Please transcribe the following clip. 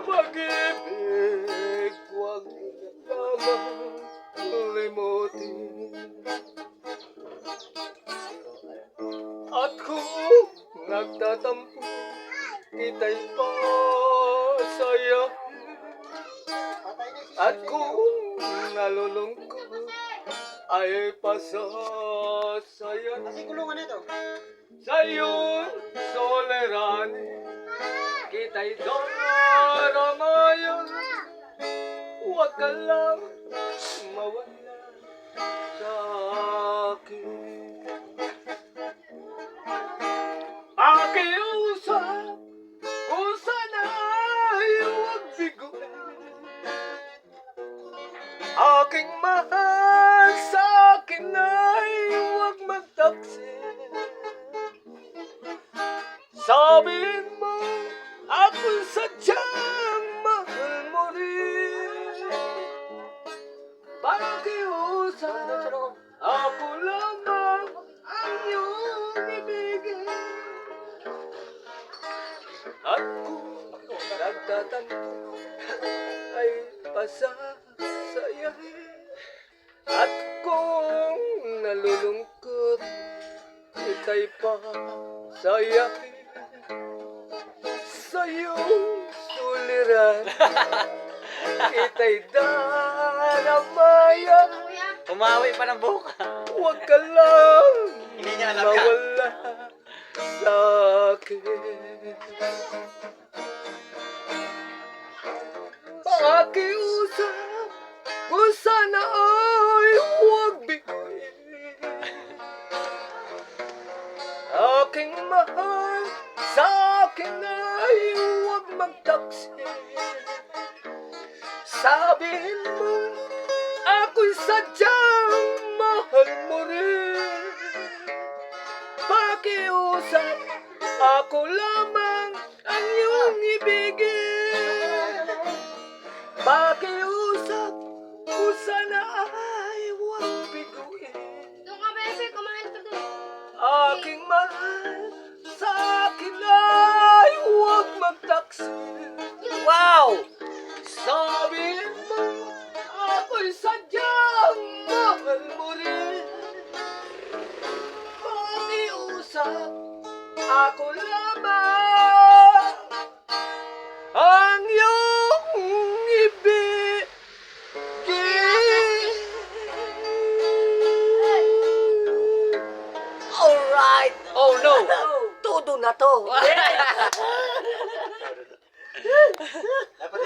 Pag-ibig, huwag lamang limutin. At kung nagtatampo, kita'y pasayahin. At kung nalulungkot, ay pasasayahin. Kasi kulungan na ito. Sa'yo'y soleranin, kita'y daramayan. Huwag ka lang mawala sa'kin. Pakiusap kung sana'y huwag biguin. Aking mahal sa'kin ay huwag magtaksin. Sabihin mo ako'y sadyang mahal mo rin. Pakiusap ako lamang ang iyong ibigin. At kung nagtatanto ay pasasayahin. At kung nalulungkot, kita'y pasayahin. Sa'yong suliran, kita'y daramayan. Umawi pa ng buka. Huwag ka lang Hindi niya alam yan. mawala sa'kin. Pakiusap kung sana ay huwag biguin. Aking mahal sa'kin ay huwag magtaksin. Sabihin mo ako'y sadyang mahal mo rin. Pakiusap ako lamang ang iyong ibigin. Pakiusap kung sana ay huwag biguin. Doon ka, Bebe. Kumain ka doon. Aking mahal sa'kin ay huwag magtaksin. Wow! Sabihin mo ako'y sadyang mahal mo rin. Pakiusap ako lamang ang iyong ibigin. Alright! Oh no! Todo na to!